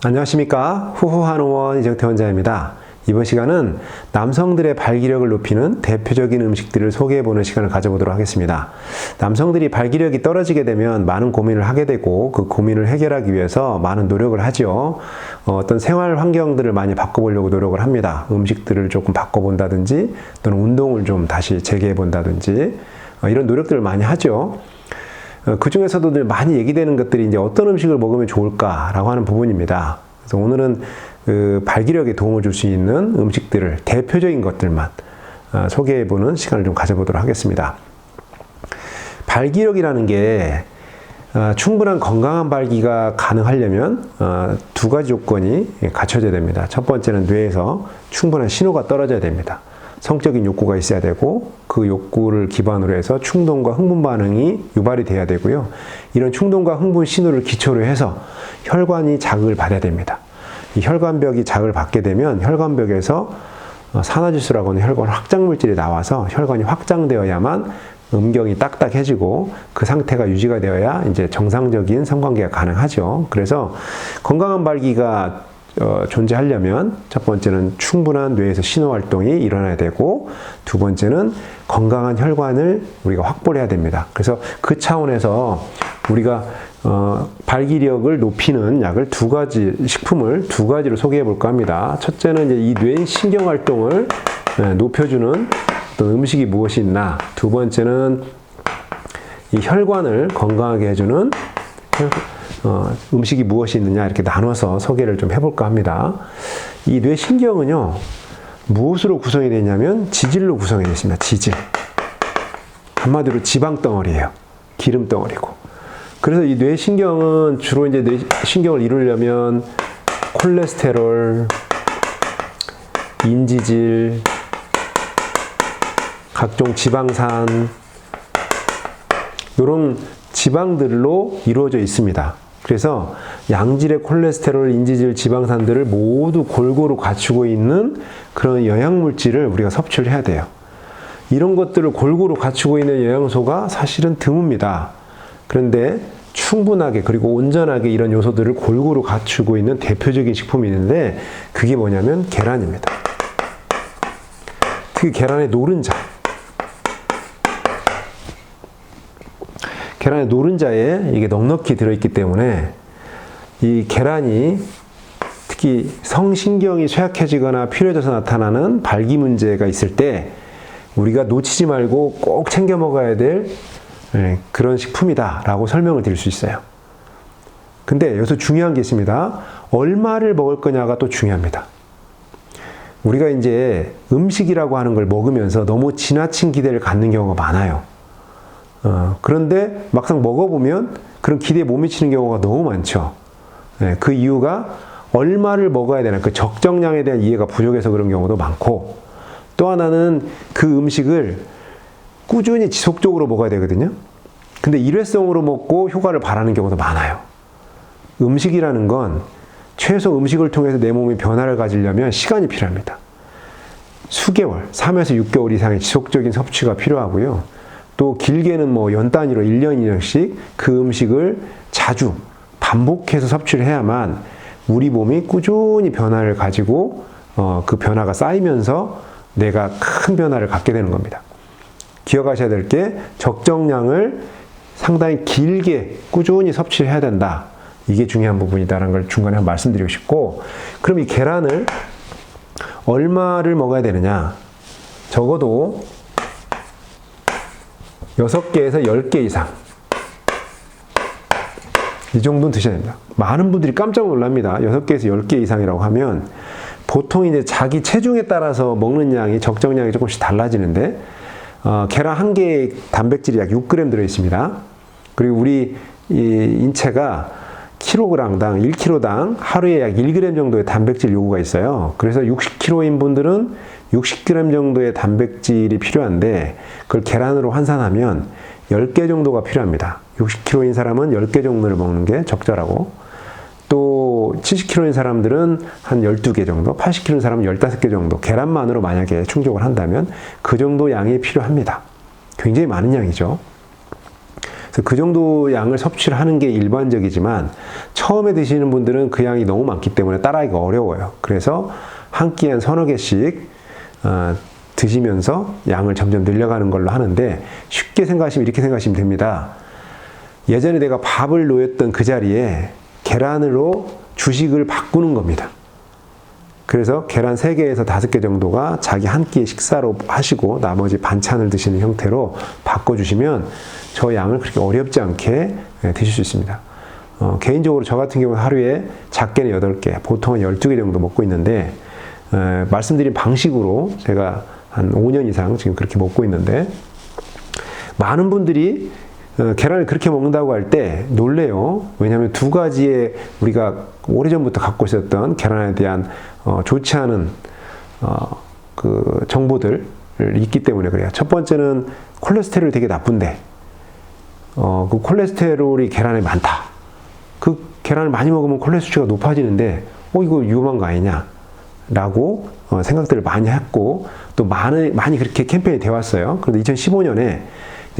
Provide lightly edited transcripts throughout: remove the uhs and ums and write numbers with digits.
안녕하십니까. 후후한의원 이정태 원장입니다. 이번 시간은 남성들의 발기력을 높이는 대표적인 음식들을 소개해보는 시간을 가져보도록 하겠습니다. 남성들이 발기력이 떨어지게 되면 많은 고민을 하게 되고 그 고민을 해결하기 위해서 많은 노력을 하죠. 어떤 생활 환경들을 많이 바꿔보려고 노력을 합니다. 음식들을 조금 바꿔본다든지 또는 운동을 좀 다시 재개해본다든지 이런 노력들을 많이 하죠. 그 중에서도 많이 얘기되는 것들이 이제 어떤 음식을 먹으면 좋을까라고 하는 부분입니다. 그래서 오늘은 그 발기력에 도움을 줄 수 있는 음식들을 대표적인 것들만 소개해보는 시간을 좀 가져보도록 하겠습니다. 발기력이라는 게 충분한 건강한 발기가 가능하려면 두 가지 조건이 갖춰져야 됩니다. 첫 번째는 뇌에서 충분한 신호가 떨어져야 됩니다. 성적인 욕구가 있어야 되고 그 욕구를 기반으로 해서 충동과 흥분 반응이 유발이 돼야 되고요. 이런 충동과 흥분 신호를 기초로 해서 혈관이 자극을 받아야 됩니다. 이 혈관벽이 자극을 받게 되면 혈관벽에서 산화질소라고 하는 혈관 확장 물질이 나와서 혈관이 확장되어야만 음경이 딱딱해지고 그 상태가 유지가 되어야 이제 정상적인 성관계가 가능하죠. 그래서 건강한 발기가 존재하려면 첫 번째는 충분한 뇌에서 신호 활동이 일어나야 되고 두 번째는 건강한 혈관을 우리가 확보를 해야 됩니다. 그래서 그 차원에서 우리가 발기력을 높이는 약을 식품을 두 가지로 소개해 볼까 합니다. 첫째는 이제 이 뇌 신경 활동을 높여주는 어떤 음식이 무엇이 있나. 두 번째는 이 혈관을 건강하게 해주는 음식이 무엇이 있느냐 이렇게 나눠서 소개를 좀 해볼까 합니다. 이 뇌신경은요 무엇으로 구성이 되냐면 지질로 구성이 되어 있습니다. 지질. 한마디로 지방덩어리예요. 기름덩어리고. 그래서 이 뇌신경은 주로 이제 뇌신경을 이루려면 콜레스테롤, 인지질, 각종 지방산 이런 지방들로 이루어져 있습니다. 그래서 양질의 콜레스테롤, 인지질, 지방산들을 모두 골고루 갖추고 있는 그런 영양물질을 우리가 섭취를 해야 돼요. 이런 것들을 골고루 갖추고 있는 영양소가 사실은 드뭅니다. 그런데 충분하게 그리고 온전하게 이런 요소들을 골고루 갖추고 있는 대표적인 식품이 있는데 그게 뭐냐면 계란입니다. 특히 계란의 노른자. 계란의 노른자에 이게 넉넉히 들어있기 때문에 이 계란이 특히 성신경이 쇠약해지거나 필요해져서 나타나는 발기 문제가 있을 때 우리가 놓치지 말고 꼭 챙겨 먹어야 될 그런 식품이다라고 설명을 드릴 수 있어요. 근데 여기서 중요한 게 있습니다. 얼마를 먹을 거냐가 또 중요합니다. 우리가 이제 음식이라고 하는 걸 먹으면서 너무 지나친 기대를 갖는 경우가 많아요. 그런데 막상 먹어보면 그런 기대에 못 미치는 경우가 너무 많죠. 그 이유가 얼마를 먹어야 되나, 그 적정량에 대한 이해가 부족해서 그런 경우도 많고, 또 하나는 그 음식을 꾸준히 지속적으로 먹어야 되거든요. 근데 일회성으로 먹고 효과를 바라는 경우도 많아요. 음식이라는 건 최소 음식을 통해서 내 몸이 변화를 가지려면 시간이 필요합니다. 수개월, 3에서 6개월 이상의 지속적인 섭취가 필요하고요. 또 길게는 뭐 연 단위로 1년, 2년씩 그 음식을 자주 반복해서 섭취를 해야만 우리 몸이 꾸준히 변화를 가지고 그 변화가 쌓이면서 내가 큰 변화를 갖게 되는 겁니다. 기억하셔야 될 게 적정량을 상당히 길게 꾸준히 섭취를 해야 된다. 이게 중요한 부분이다라는 걸 중간에 한번 말씀드리고 싶고, 그럼 이 계란을 얼마를 먹어야 되느냐? 적어도 6개에서 10개 이상 이 정도는 드셔야 됩니다. 많은 분들이 깜짝 놀랍니다. 6개에서 10개 이상이라고 하면 보통 이제 자기 체중에 따라서 먹는 양이 적정량이 조금씩 달라지는데 계란 한 개에 단백질이 약 6g 들어있습니다. 그리고 우리 이 인체가 킬로그램당 1kg당 하루에 약 1g 정도의 단백질 요구가 있어요. 그래서 60kg인 분들은 60g 정도의 단백질이 필요한데 그걸 계란으로 환산하면 10개 정도가 필요합니다. 60kg인 사람은 10개 정도를 먹는 게 적절하고, 또 70kg인 사람들은 한 12개 정도, 80kg인 사람은 15개 정도, 계란만으로 만약에 충족을 한다면 그 정도 양이 필요합니다. 굉장히 많은 양이죠. 그래서 그 정도 양을 섭취를 하는 게 일반적이지만 처음에 드시는 분들은 그 양이 너무 많기 때문에 따라하기가 어려워요. 그래서 한 끼에 한 서너 개씩 드시면서 양을 점점 늘려가는 걸로 하는데, 쉽게 생각하시면 이렇게 생각하시면 됩니다. 예전에 내가 밥을 놓였던 그 자리에 계란으로 주식을 바꾸는 겁니다. 그래서 계란 3개에서 5개 정도가 자기 한 끼의 식사로 하시고 나머지 반찬을 드시는 형태로 바꿔주시면 저 양을 그렇게 어렵지 않게 드실 수 있습니다. 개인적으로 저 같은 경우는 하루에 작게는 8개, 보통은 12개 정도 먹고 있는데, 말씀드린 방식으로 제가 한 5년 이상 지금 그렇게 먹고 있는데, 많은 분들이 계란을 그렇게 먹는다고 할 때 놀래요. 왜냐하면 두 가지의 우리가 오래전부터 갖고 있었던 계란에 대한 좋지 않은 그 정보들 있기 때문에 그래요. 첫 번째는 콜레스테롤이 되게 나쁜데, 그 콜레스테롤이 계란에 많다. 그 계란을 많이 먹으면 콜레스테롤 수치가 높아지는데, 이거 위험한 거 아니냐? 라고 생각들을 많이 했고, 또 많이 그렇게 캠페인이 되어 왔어요. 그런데 2015년에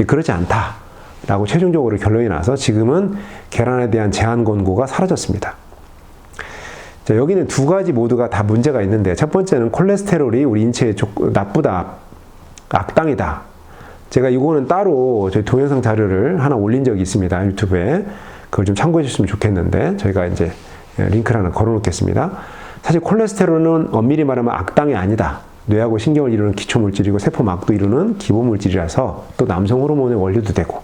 그렇지 않다 라고 최종적으로 결론이 나서 지금은 계란에 대한 제한 권고가 사라졌습니다. 자, 여기는 두 가지 모두가 다 문제가 있는데, 첫 번째는 콜레스테롤이 우리 인체에 나쁘다, 악당이다. 제가 이거는 따로 저희 동영상 자료를 하나 올린 적이 있습니다. 유튜브에. 그걸 좀 참고해 주셨으면 좋겠는데, 저희가 이제 링크를 하나 걸어 놓겠습니다. 사실 콜레스테롤은 엄밀히 말하면 악당이 아니다. 뇌하고 신경을 이루는 기초물질이고 세포막도 이루는 기본물질이라서 또 남성 호르몬의 원료도 되고,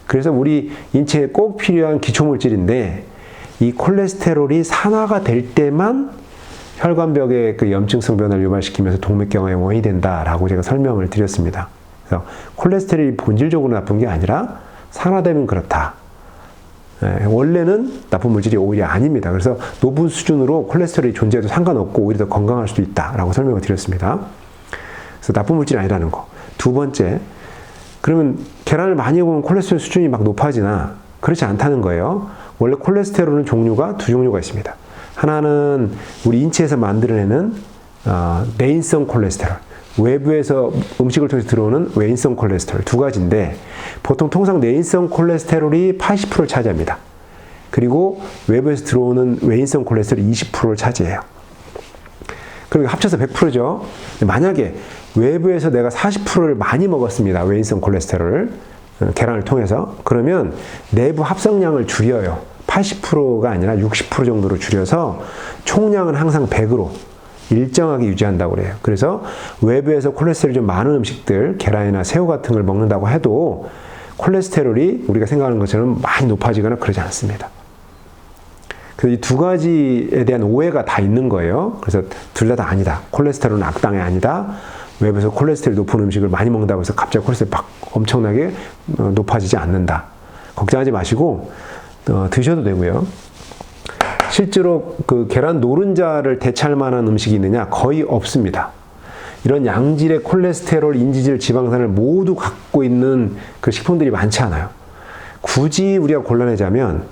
그래서 우리 인체에 꼭 필요한 기초물질인데, 이 콜레스테롤이 산화가 될 때만 혈관벽의 그 염증성 변화를 유발시키면서 동맥경화의 원인이 된다라고 제가 설명을 드렸습니다. 그래서 콜레스테롤이 본질적으로 나쁜 게 아니라 산화되면 그렇다. 원래는 나쁜 물질이 오히려 아닙니다. 그래서 높은 수준으로 콜레스테롤이 존재해도 상관없고 오히려 더 건강할 수도 있다라고 설명을 드렸습니다. 그래서 나쁜 물질이 아니라는 거. 두 번째, 그러면 계란을 많이 먹으면 콜레스테롤 수준이 막 높아지나? 그렇지 않다는 거예요. 원래 콜레스테롤은 종류가 두 종류가 있습니다. 하나는 우리 인체에서 만들어내는 내인성 콜레스테롤, 외부에서 음식을 통해서 들어오는 외인성 콜레스테롤, 두 가지인데, 보통 통상 내인성 콜레스테롤이 80%를 차지합니다. 그리고 외부에서 들어오는 외인성 콜레스테롤이 20%를 차지해요. 그리고 합쳐서 100%죠. 만약에 외부에서 내가 40%를 많이 먹었습니다. 외인성 콜레스테롤을 계란을 통해서. 그러면 내부 합성량을 줄여요. 80%가 아니라 60% 정도로 줄여서 총량은 항상 100으로 일정하게 유지한다고 그래요. 그래서 외부에서 콜레스테롤이 좀 많은 음식들, 계란이나 새우 같은 걸 먹는다고 해도 콜레스테롤이 우리가 생각하는 것처럼 많이 높아지거나 그러지 않습니다. 그래서 이 두 가지에 대한 오해가 다 있는 거예요. 그래서 둘 다 아니다. 콜레스테롤은 악당이 아니다. 외부에서 콜레스테롤 높은 음식을 많이 먹는다고 해서 갑자기 콜레스테롤이 막 엄청나게 높아지지 않는다. 걱정하지 마시고 드셔도 되고요. 실제로 그 계란 노른자를 대체할 만한 음식이 있느냐? 거의 없습니다. 이런 양질의 콜레스테롤, 인지질, 지방산을 모두 갖고 있는 그 식품들이 많지 않아요. 굳이 우리가 골라내자면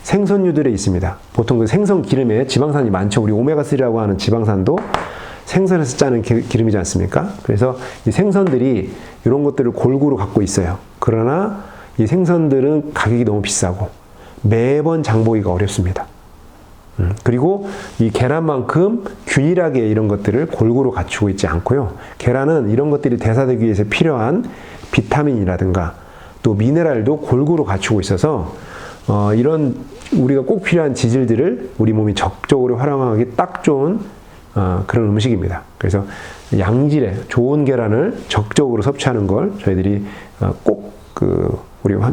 생선류들에 있습니다. 보통 그 생선 기름에 지방산이 많죠. 우리 오메가3라고 하는 지방산도 생선에서 짜는 기름이지 않습니까? 그래서 이 생선들이 이런 것들을 골고루 갖고 있어요. 그러나 이 생선들은 가격이 너무 비싸고 매번 장보기가 어렵습니다. 그리고 이 계란만큼 균일하게 이런 것들을 골고루 갖추고 있지 않고요. 계란은 이런 것들이 대사되기 위해서 필요한 비타민이라든가 또 미네랄도 골고루 갖추고 있어서 이런 우리가 꼭 필요한 지질들을 우리 몸이 적극적으로 활용하기 딱 좋은 그런 음식입니다. 그래서 양질의 좋은 계란을 적극적으로 섭취하는 걸 저희들이 꼭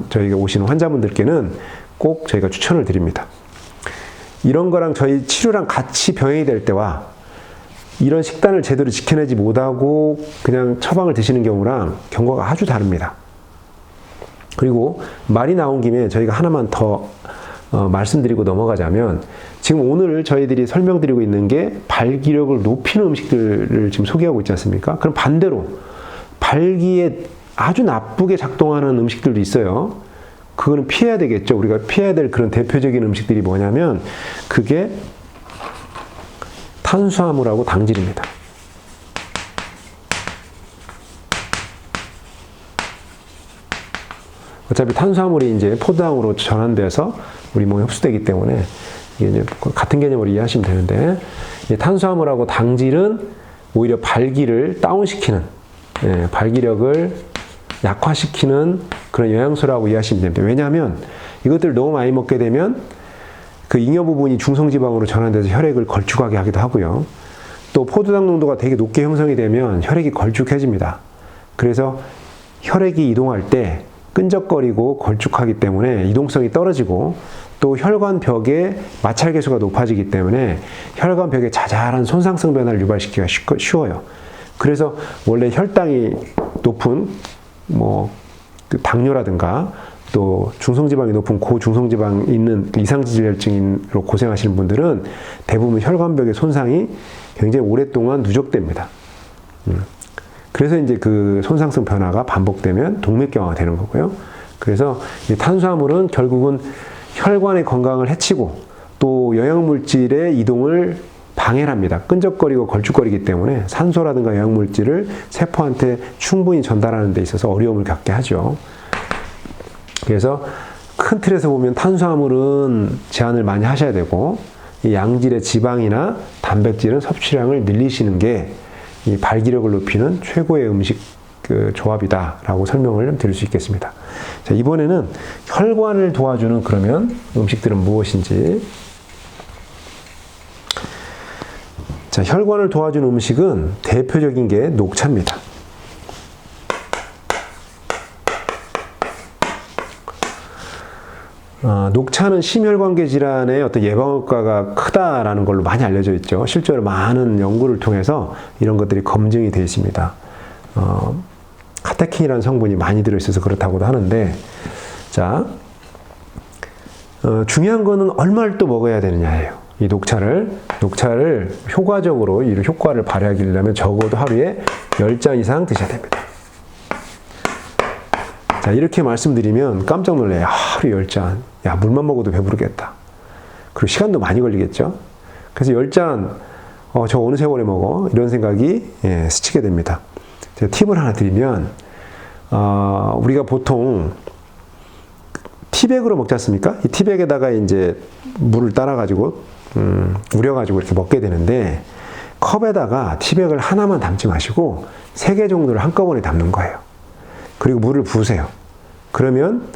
저희가 오시는 환자분들께는 꼭 저희가 추천을 드립니다. 이런 거랑 저희 치료랑 같이 병행이 될 때와 이런 식단을 제대로 지켜내지 못하고 그냥 처방을 드시는 경우랑 경과가 아주 다릅니다. 그리고 말이 나온 김에 저희가 하나만 더 말씀드리고 넘어가자면, 지금 오늘 저희들이 설명드리고 있는 게 발기력을 높이는 음식들을 지금 소개하고 있지 않습니까? 그럼 반대로 발기에 아주 나쁘게 작동하는 음식들도 있어요. 그거는 피해야 되겠죠. 우리가 피해야 될 그런 대표적인 음식들이 뭐냐면 그게 탄수화물하고 당질입니다. 어차피 탄수화물이 이제 포도당으로 전환돼서 우리 몸에 흡수되기 때문에 이게 이제 같은 개념으로 이해하시면 되는데, 이 탄수화물하고 당질은 오히려 발기를 다운시키는, 발기력을 약화시키는 그런 영양소라고 이해하시면 됩니다. 왜냐하면 이것들을 너무 많이 먹게 되면 그 잉여 부분이 중성지방으로 전환돼서 혈액을 걸쭉하게 하기도 하고요. 또 포도당 농도가 되게 높게 형성이 되면 혈액이 걸쭉해집니다. 그래서 혈액이 이동할 때 끈적거리고 걸쭉하기 때문에 이동성이 떨어지고, 또 혈관벽의 마찰계수가 높아지기 때문에 혈관벽에 자잘한 손상성 변화를 유발시키기가 쉬워요. 그래서 원래 혈당이 높은 그 당뇨라든가 또 중성지방이 높은 고중성지방 있는 이상지질혈증으로 고생하시는 분들은 대부분 혈관벽의 손상이 굉장히 오랫동안 누적됩니다. 그래서 이제 그 손상성 변화가 반복되면 동맥경화가 되는 거고요. 그래서 이 탄수화물은 결국은 혈관의 건강을 해치고 또 영양물질의 이동을 방해를 합니다. 끈적거리고 걸쭉거리기 때문에 산소라든가 영양물질을 세포한테 충분히 전달하는 데 있어서 어려움을 갖게 하죠. 그래서 큰 틀에서 보면 탄수화물은 제한을 많이 하셔야 되고, 이 양질의 지방이나 단백질은 섭취량을 늘리시는 게 이 발기력을 높이는 최고의 음식 조합이다라고 설명을 좀 드릴 수 있겠습니다. 자, 이번에는 혈관을 도와주는 그러면 음식들은 무엇인지. 자, 혈관을 도와주는 음식은 대표적인 게 녹차입니다. 녹차는 심혈관계 질환의 어떤 예방 효과가 크다라는 걸로 많이 알려져 있죠. 실제로 많은 연구를 통해서 이런 것들이 검증이 되어 있습니다. 카테킨이라는 성분이 많이 들어있어서 그렇다고도 하는데, 자, 중요한 거는 얼마를 또 먹어야 되느냐예요. 이 녹차를 효과적으로 이 효과를 발휘하려면 적어도 하루에 10잔 이상 드셔야 됩니다. 자, 이렇게 말씀드리면 깜짝 놀래요. 하루 10잔. 야, 물만 먹어도 배부르겠다. 그리고 시간도 많이 걸리겠죠? 그래서 10잔, 저 어느 세월에 먹어? 이런 생각이 스치게 됩니다. 제가 팁을 하나 드리면, 우리가 보통 티백으로 먹지 않습니까? 이 티백에다가 이제 물을 따라가지고, 우려가지고 이렇게 먹게 되는데, 컵에다가 티백을 하나만 담지 마시고, 3개 정도를 한꺼번에 담는 거예요. 그리고 물을 부으세요. 그러면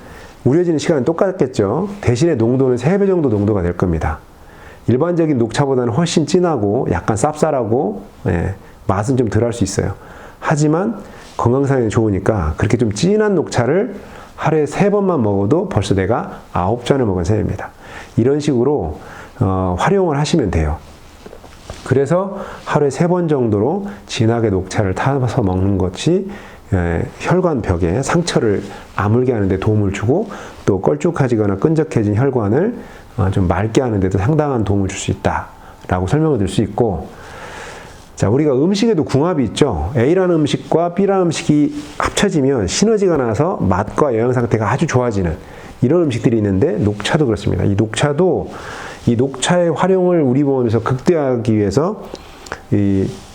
우려지는 시간은 똑같겠죠. 대신에 농도는 3배 정도 농도가 될 겁니다. 일반적인 녹차보다는 훨씬 진하고 약간 쌉쌀하고 맛은 좀 덜 할 수 있어요. 하지만 건강상에 좋으니까 그렇게 좀 진한 녹차를 하루에 3번만 먹어도 벌써 내가 9잔을 먹은 셈입니다. 이런 식으로 활용을 하시면 돼요. 그래서 하루에 3번 정도로 진하게 녹차를 타서 먹는 것이 혈관벽에 상처를 아물게 하는 데 도움을 주고, 또 걸쭉해지거나 끈적해진 혈관을 좀 맑게 하는 데도 상당한 도움을 줄 수 있다라고 설명을 드릴 수 있고, 자, 우리가 음식에도 궁합이 있죠. A라는 음식과 B라는 음식이 합쳐지면 시너지가 나서 맛과 영양 상태가 아주 좋아지는 이런 음식들이 있는데, 녹차도 그렇습니다. 이 녹차의 활용을 우리 몸에서 극대화하기 위해서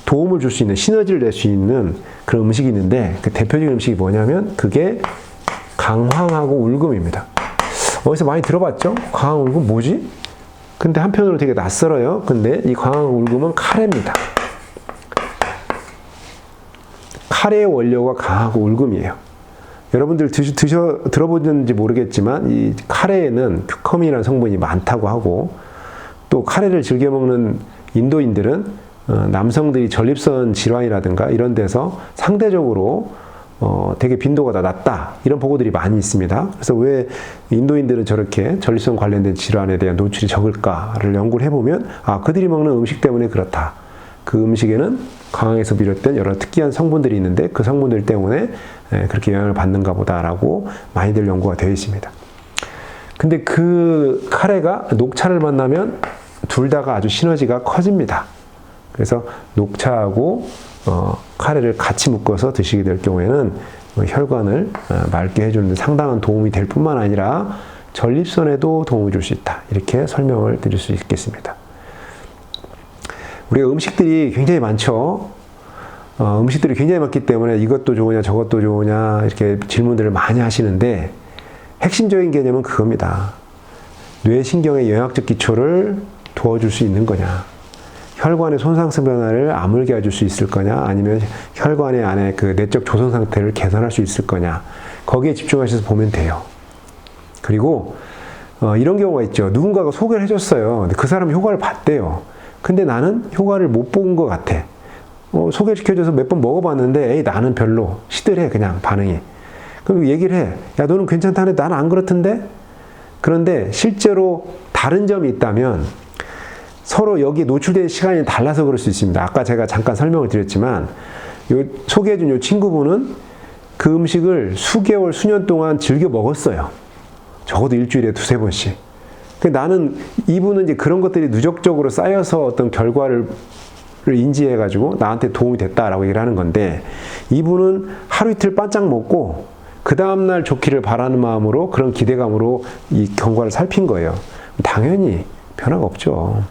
도움을 줄 수 있는, 시너지를 낼 수 있는 그런 음식이 있는데, 그 대표적인 음식이 뭐냐면 그게 강황하고 울금입니다. 어디서 많이 들어봤죠? 강황, 울금 뭐지? 근데 한편으로 되게 낯설어요. 근데 이 강황, 울금은 카레입니다. 카레의 원료가 강하고 울금이에요. 여러분들 들어보셨는지 모르겠지만 이 카레에는 큐커민이라는 성분이 많다고 하고, 또 카레를 즐겨 먹는 인도인들은 남성들이 전립선 질환이라든가 이런 데서 상대적으로 되게 빈도가 다 낮다, 이런 보고들이 많이 있습니다. 그래서 왜 인도인들은 저렇게 전립선 관련된 질환에 대한 노출이 적을까를 연구를 해보면, 그들이 먹는 음식 때문에 그렇다. 그 음식에는 강황에서 비롯된 여러 특이한 성분들이 있는데 그 성분들 때문에 그렇게 영향을 받는가 보다라고 많이들 연구가 되어 있습니다. 근데 그 카레가 녹차를 만나면 둘 다가 아주 시너지가 커집니다. 그래서 녹차하고 카레를 같이 묶어서 드시게 될 경우에는 혈관을 맑게 해주는 데 상당한 도움이 될 뿐만 아니라 전립선에도 도움을 줄 수 있다, 이렇게 설명을 드릴 수 있겠습니다. 우리가 음식들이 굉장히 많죠. 음식들이 굉장히 많기 때문에 이것도 좋으냐 저것도 좋으냐 이렇게 질문들을 많이 하시는데, 핵심적인 개념은 그겁니다. 뇌신경의 영양적 기초를 도와줄 수 있는 거냐, 혈관의 손상성 변화를 아물게 해줄 수 있을 거냐, 아니면 혈관의 안에 그 내적 조성 상태를 개선할 수 있을 거냐, 거기에 집중하셔서 보면 돼요. 그리고 이런 경우가 있죠. 누군가가 소개를 해줬어요. 근데 그 사람이 효과를 봤대요. 근데 나는 효과를 못 본 것 같아. 소개시켜줘서 몇 번 먹어봤는데 에이 나는 별로, 시들해 그냥 반응이. 그럼 얘기를 해. 야 너는 괜찮다는데 나는 안 그렇던데? 그런데 실제로 다른 점이 있다면 서로 여기에 노출된 시간이 달라서 그럴 수 있습니다. 아까 제가 잠깐 설명을 드렸지만 소개해준 요 친구분은 그 음식을 수개월, 수년 동안 즐겨 먹었어요. 적어도 일주일에 2-3번씩. 나는 이분은 이제 그런 것들이 누적적으로 쌓여서 어떤 결과를 인지해가지고 나한테 도움이 됐다라고 얘기를 하는 건데, 이분은 하루 이틀 바짝 먹고 그 다음날 좋기를 바라는 마음으로, 그런 기대감으로 이 경과를 살핀 거예요. 당연히 변화가 없죠.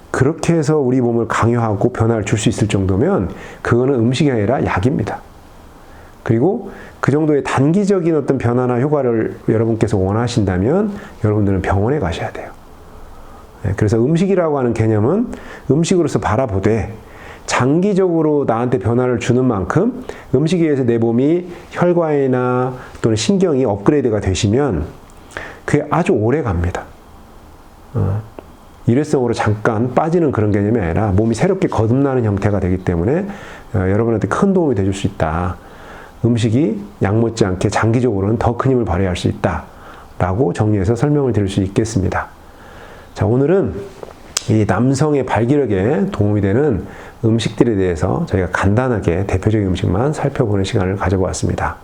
그렇게 해서 우리 몸을 강요하고 변화를 줄 수 있을 정도면 그거는 음식이 아니라 약입니다. 그리고 그 정도의 단기적인 어떤 변화나 효과를 여러분께서 원하신다면 여러분들은 병원에 가셔야 돼요. 그래서 음식이라고 하는 개념은 음식으로서 바라보되 장기적으로 나한테 변화를 주는 만큼 음식에 의해서 내 몸이 혈관이나 또는 신경이 업그레이드가 되시면 그게 아주 오래 갑니다. 일회성으로 잠깐 빠지는 그런 개념이 아니라 몸이 새롭게 거듭나는 형태가 되기 때문에 여러분한테 큰 도움이 되줄 수 있다. 음식이 약 못지않게 장기적으로는 더 큰 힘을 발휘할 수 있다 라고 정리해서 설명을 드릴 수 있겠습니다. 자, 오늘은 이 남성의 발기력에 도움이 되는 음식들에 대해서 저희가 간단하게 대표적인 음식만 살펴보는 시간을 가져보았습니다.